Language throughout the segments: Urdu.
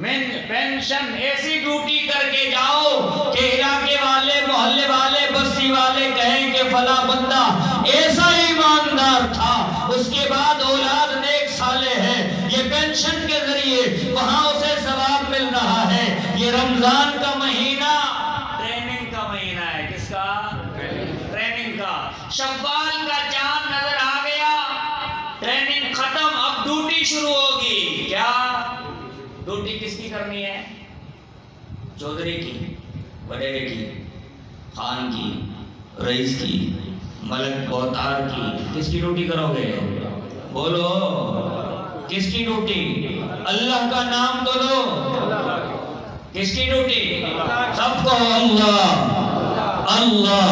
پینشن ایسی ڈیوٹی کر کے جاؤ کہ علاقے والے، محلے والے، بستی والے کہیں کہ فلاں بندہ ایسا ایماندار تھا، اس کے بعد اولاد نیک صالح ہے، یہ پینشن کے ذریعے وہاں اسے ثواب مل رہا ہے۔ یہ رمضان کا مہینہ ٹریننگ کا مہینہ ہے۔ کس کا؟ ٹریننگ کا۔ شوال کا چاند نظر آ گیا، ٹریننگ ختم، اب ڈیوٹی شروع ہوگی۔ کیا ڈیوٹی کس کی کرنی ہے؟ چودھری کی، وڈیرے کی، خان کی، رئیس کی، ملک بہتار کی۔ کس کی ڈیوٹی کرو گے؟ بولو، کس کی ڈیوٹی؟ اللہ کا نام تو لو۔ کس کی ڈیوٹی؟ سب کو اللہ اللہ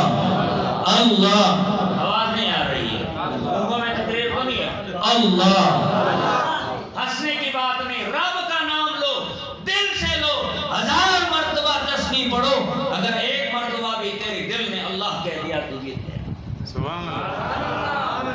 اللہ۔ آواز نہیں آ رہی ہے، لوگوں میں تقریر تو نہیں ہے۔ اللہ، ہنسنے کی بات نہیں، رب کا نام لو، دل سے لو، 1000 مرتبہ تسبیح پڑھو، اگر ایک مرتبہ بھی تیرے دل نے اللہ کہہ دیا تو جیت گیا۔ سبحان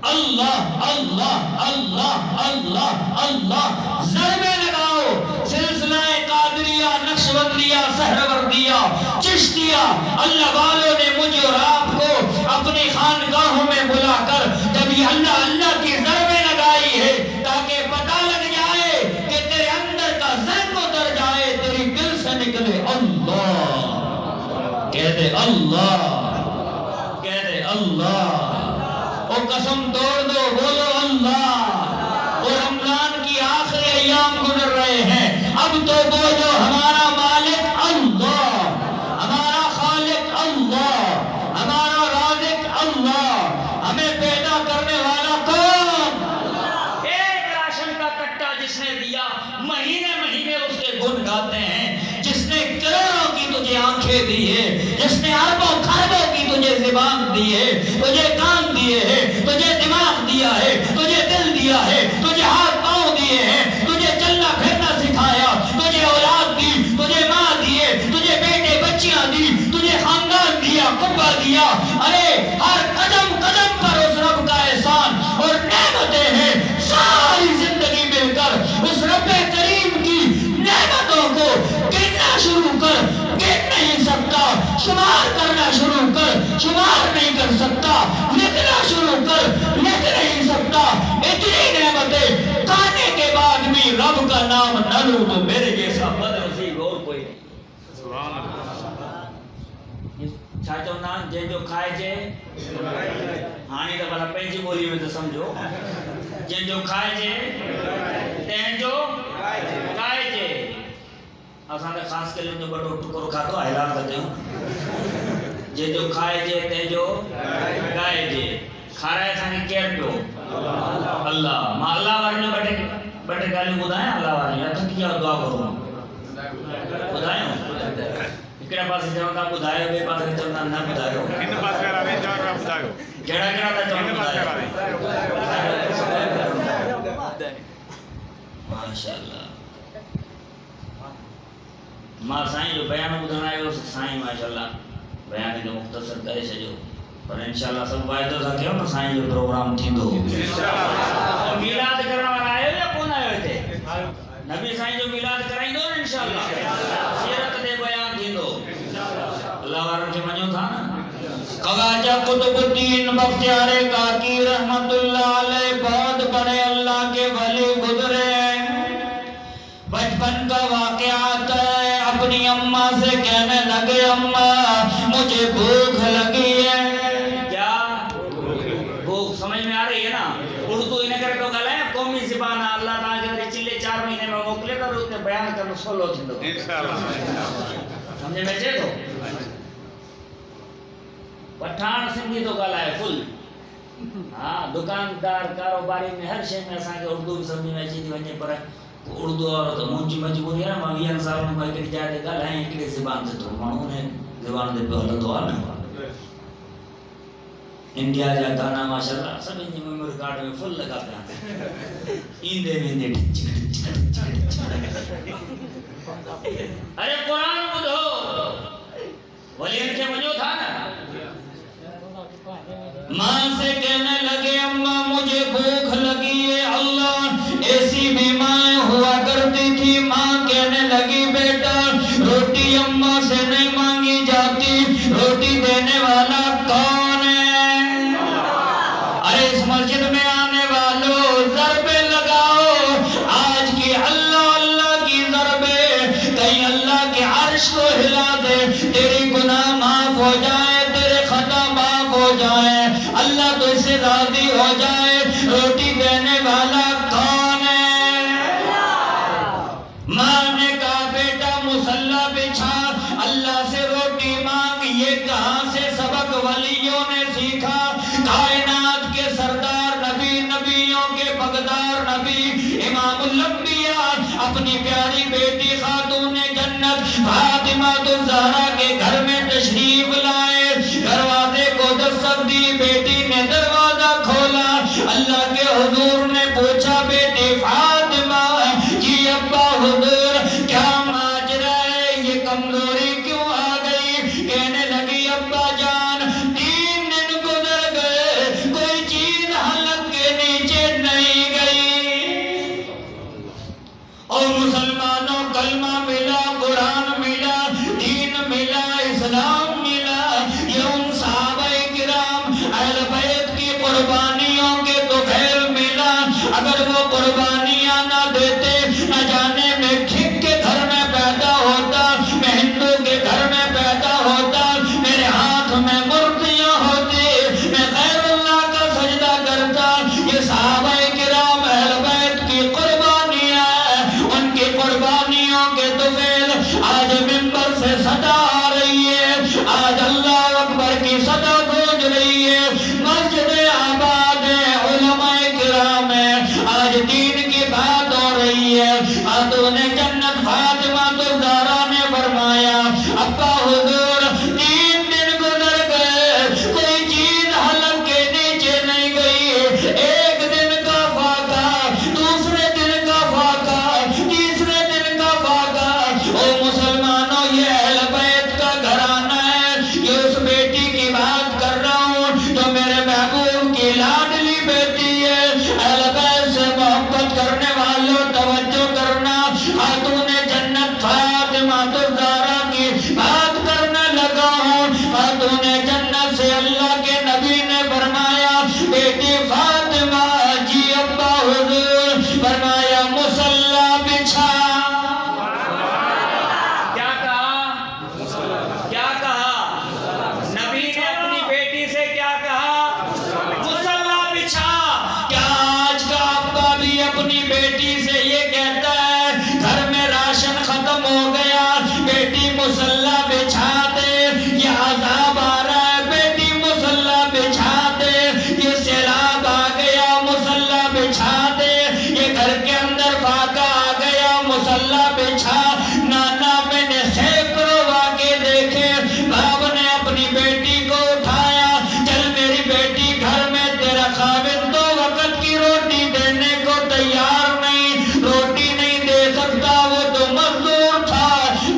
اللہ اللہ اللہ اللہ اللہ۔ ضربے لگاؤ، سلسلہ قادریہ، نقشبندیہ، سہروردیہ، چشتیہ، اللہ والوں نے مجھے اور آپ کو اپنی خانقاہوں میں بلا کر جب یہ اللہ اللہ کی ضربیں لگائی ہے تاکہ پتہ لگ جائے کہ تیرے اندر کا ذہن اتر جائے، تیری دل سے نکلے اللہ، کہہ دے اللہ، کہہ دے اللہ، اور قسم توڑ دو، بولو اللہ۔ اور رمضان کی آخری ایام گزر رہے ہیں، اب تو بولو ہمارا مالک اللہ، ہمارا خالق اللہ، ہمارا رازق اللہ، ہمیں پیدا کرنے والا کون؟ ایک راشن کا کٹا جس نے دیا، مہینے مہینے اس کے گن گاتے ہیں۔ جس نے کروڑوں کی تجھے آنکھیں دی ہے، جس نے اربوں خربوں کی تجھے زبان دی ہے، تجھے کان دیے ہیں، تجھے دماغ دیا ہے، تجھے دل دیا ہے، تجھے ہاتھ پاؤں دیے ہیں، تجھے چلنا پھرنا سکھایا، تجھے اولاد دی، تجھے ماں دیے، تجھے بیٹے بچیاں دی، تجھے خاندان دیا، کنبہ دیا۔ ارے ہر قدم قدم پر اس رب کا احسان اور نعمتیں ہیں، ساری زندگی مل کر اس رب کریم کی نعمتوں کو گننا شروع کر، گن نہیں سکتا، شمار کرنا شروع کر، شمار نہیں کر سکتا، لکھنا شروع کر، لکھ نہیں سکتا۔ اتنی نعمتیں کھانے کے بعد بھی رب کا نام نہ لوں تو میرے جیسا بدنصیب اور کوئی نہیں۔ چھاچو نام جن جو کھائے جے ہانی تو بھلا پنجی بولی میں تو سمجھو، جن جو کھائے جے تین جو کھائے جے۔ اساں تے خاص کے لیے جو بڑو ٹکر کھاتو اعلان کرتے ہوں، جن جو کھائے جے تے جو کھائے جے۔ کھارا ہے سانی کیئر پیو اللہ، ماں اللہ وارنیوں بٹے گالی بدائیں، اللہ وارنیوں تو کیا دعا کروں بدائیں ہوں۔ اکڑا پاس جاؤں گا بدائے، بے پاس چلنا نہ بدائے ہو، ان پاس کر آویں جاؤں گا بدائے ہو، جڑا جڑا تا جاؤں بدائے۔ ماشاءاللہ ماں سائیں جو بیان بدھنا ہے اس سائیں ماشاءاللہ بیان کے مختصر کرے سجو، پر انشاءاللہ سب وعدہ تھا کہ ہم سائیں جو پروگرام تھی دو میلاد کرنا والا آئے ہو یا کون آئے ہوئے تھے؟ نبی سائیں جو میلاد کرائیں دو انشاءاللہ، سیرت دے بیان تھی دو، اللہ وارن کے منیو تھا نا۔ خواجہ قطب الدین بختیار کاکی رحمت اللہ علیہ بہت بڑے اللہ کے ولی گزرے ہیں۔ بچپن کا واقعات ہے، اپنی اماں سے کہنے لگے اماں مجھے بھوک لگی ہے۔ کیا بھوک سمجھ میں آ رہی ہے نا؟ اردو انہیں کرے تو گلائیں قومی زبان اللہ تعالیٰ کے چلے 4 مہینے میں موکلے تو اس نے بیان کرنا سولو تھی دو سمجھے میں چاہے تو پٹھان سندھی تو گلائے فل، ہاں دکاندار کاروباری میں ہر شے میں اساں کے اردو بھی سمجھ میں اچھی تھی وجہ پر اردو اور تو منجی مجبوری ہے نا، ماں 20 سال میں کوئی جائے دے گل ہے ایک زبان سے تو مانوں نے زبان دے پہلا تو آنا انڈیا جا گانا ماشاءاللہ سب ان میموری کارڈ میں فل لگا پہ ایندے ویندے ارے قرآن بدھو ولین کے منجو تھا نا۔ ماں سے کہنے لگے اماں مجھے بھوک لگی ہے، اللہ ایسی بیمار ہوا کرتی تھی، ماں کہنے لگی بیٹا روٹی اماں سے نہیں مانگی جاتی، روٹی دینے والا کون ہے؟ ارے اس مسجد میں آنے والوں ضربے لگاؤ آج کی اللہ اللہ کی ضربے، کہیں اللہ کے عرش کو ہلا دے، تیری گناہ معاف ہو جائے، تیرے خطا معاف ہو جائے، اللہ تو اس سے راضی ہو جائے۔ روٹی دینے والا کون ہے؟ ماں نے کہا بیٹا مصلی بچھا، اللہ سے روٹی مانگ۔ یہ کہاں سے سبق ولیوں نے سیکھا؟ کائنات کے سردار نبی، نبیوں کے بغدار نبی، امام الانبیاء اپنی پیاری بیٹی خاتون جنت فاطمہ الزہرا کے گھر میں تشریف لائے، دروازے کو دستک دی، بیٹی نے دروازہ کھولا، اللہ کے حضور نے پوچھا بیٹی فاطمہ جی ابا حضور کیا ماجرا ہے، یہ کمزوری کیوں آ گئی؟ کہنے لگی ابا جان 3 دن گزر گئے، کوئی چیز حلق کے نیچے نہیں گئی۔ اور مسلمانوں کلمہ ملا، قرآن ملا، دین ملا، اسلام ملا، یہ ان صحابہ کرام اہل بیت کی قربانیوں کے تو خیر ملا، اگر وہ قربانیاں نہ دیتے نہ جانے میں کھک کے گھر میں پیدا ہوتا، میں ہندو کے گھر میں پیدا ہوتا، میرے ہاتھ میں مورتیاں ہوتی، میں غیر اللہ کا سجدہ کرتا۔ یہ صحابہ کرام اہل بیت کی قربانیاں ہیں، ان کی قربانیوں کے طفیل آج منبر سے صدا آ رہی ہے، آج اللہ اکبر کی صدا گونج رہی ہے، مسجد آباد ہے، علماء کرام ہیں، آج دین کی بات ہو رہی ہے۔ خاتون جنت فاطمہ الزہرا نے فرمایا ابا حضور 3 دن گزر گئے، کوئی چیز حلق کے نیچے نہیں گئی، ایک دن کا فاقہ، دوسرے دن کا فاقہ، تیسرے دن کا فاقہ۔ او مسلمانوں یہ اہل بیت کا گھرانہ ہے، یہ اس بیٹی کی بات کر رہا ہوں جو میرے محبوب کی لاڈلی بیٹی ہے۔ اہل بیت سے محبت کرنے والوں توجہ کرنا، خاتون جنت فاطمہ الزہرا کی بات کرنے لگا ہوں۔ خاتون جنت سے اللہ کے نبی نے فرمایا بیٹی فاطمہ جی ابا حضور، فرمایا مصلی بچھا۔ کیا کہا؟ کیا کہا؟ نبی نے اپنی بیٹی سے کیا کہا؟ مصلی بچھا۔ کیا آج کا ابا بھی اپنی بیٹی سے یہ کہتا ہے گھر میں راشن ختم ہو گیا بیٹی مصلی بچھا دے، یہ عذاب آ رہا ہے بیٹی مصلی بچھا دے، یہ سیلاب آ گیا مصلی بچھا دے، یہ گھر کے اندر فاقہ آ گیا مصلی بچھا۔ نانا میں نے سینکڑوں واقعے دیکھے، باپ نے اپنی بیٹی کو اٹھایا، چل میری بیٹی گھر میں، تیرا خاوند 2 وقت کی روٹی دینے کو تیار نہیں، روٹی نہیں دے سکتا، وہ تو مزدور تھا،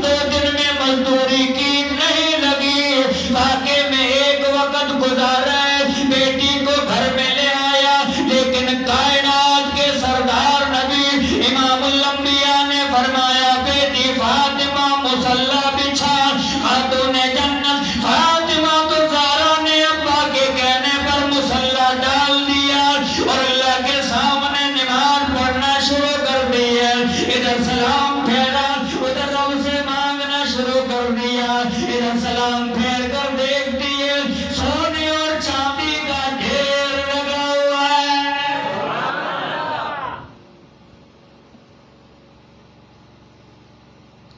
2 دن میں مزدوری کی نہیں لگی، واقعے میں 1 وقت گزارا ہے، بیٹی کو گھر میں لے آیا، لیکن کائنات کے سردار نبی امام الانبیاء نے فرمایا بیٹی فاطمہ مصلی بچھا۔ خاتون جنت فاطمہ الزہرا نے ابا کے کہنے پر مصلی ڈال دیا اور اللہ کے سامنے نماز پڑھنا شروع کر دی ہے، ادھر سلام پھیرا، ادھر رب سے مانگنا شروع کر دیا، ادھر سلام پھیر کر دیکھتی ہے سونے اور چاندی کا ڈھیر لگا ہوا ہے۔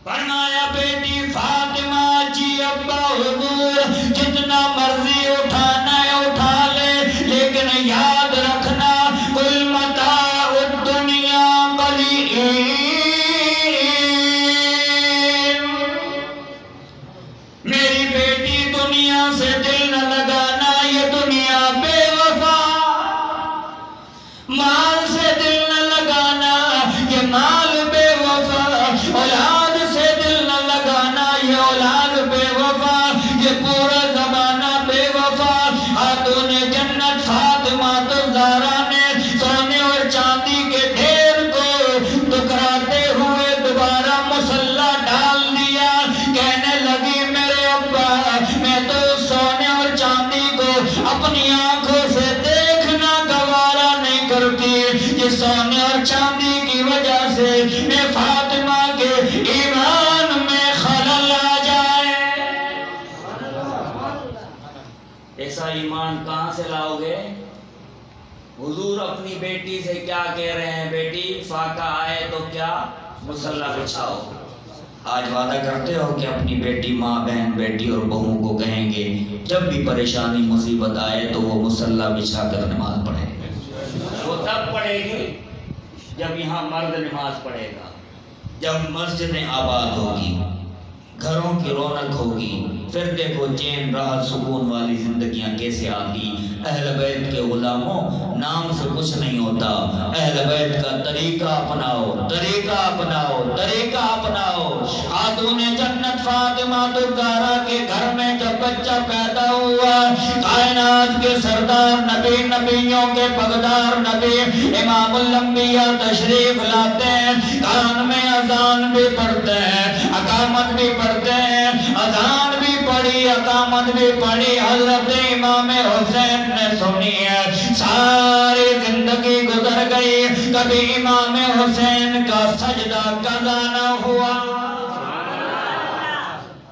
فرمایا بیٹی فاطمہ جی ابا حضور جتنا مرضی اٹھانا ہے اٹھا لے، لیکن یاد رکھنا کل متاع الدنیا قلیل، میری بیٹی دنیا سے دل نہ لگانا، یہ دنیا بے وفا، مال سے دل نہ لگانا، یہ مال بے وفا، اولاد سے دل نہ لگانا، یہ اولاد بے وفا، یہ پورا زمانہ بے وفا۔ خاتون جنت فاطمہ الزہرا نے سونے اور چاندی کے ڈھیر کو ٹکراتے ہوئے دوبارہ قرآن کہاں سے لاؤ گے؟ حضور اپنی بیٹی سے کیا کہہ رہے ہیں؟ بیٹی فاقہ آئے تو کیا مصلی بچھاؤ۔ آج وعدہ کرتے ہو کہ اپنی بیٹی، ماں، بہن، بیٹی اور بہو کو کہیں گے جب بھی پریشانی مصیبت آئے تو وہ مصلی بچھا کر نماز پڑھے؟ وہ تب پڑھے گی جب یہاں مرد نماز پڑھے گا، جب مسجدیں آباد ہوگی، گھروں کی رونق ہوگی، پھر دیکھو چین راحت سکون والی زندگیاں کیسے آتی۔ اہل بیت کے غلاموں، نام سے کچھ نہیں ہوتا، اہل بیت کا طریقہ اپناؤ، طریقہ اپناؤ، طریقہ اپناؤ۔ خاتون جنت فاطمہ الزہرا کے گھر میں جب بچہ پیدا ہوا، کائنات کے سردار نبی، نبیوں کے پگدار نبی امام الانبیاء تشریف لاتے ہیں، کان میں اذان بھی پڑھتے ہیں، اقامت بھی پڑھتے ہیں، اذان بھی پڑھی، اقامت بھی پڑھی، حضرت امام حسین نے سنی ہے۔ ساری زندگی گزر گئی، کبھی امام حسین کا سجدہ قضا نہ ہوا۔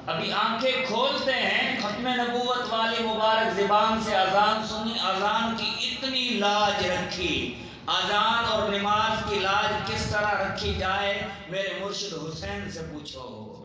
ابھی آنکھیں کھولتے ہیں، ختم نبوت والی مبارک زبان سے اذان سنی، اذان کی اتنی لاج رکھی۔ اذان اور نماز کی لاج کس طرح رکھی جائے، میرے مرشد حسین سے پوچھو۔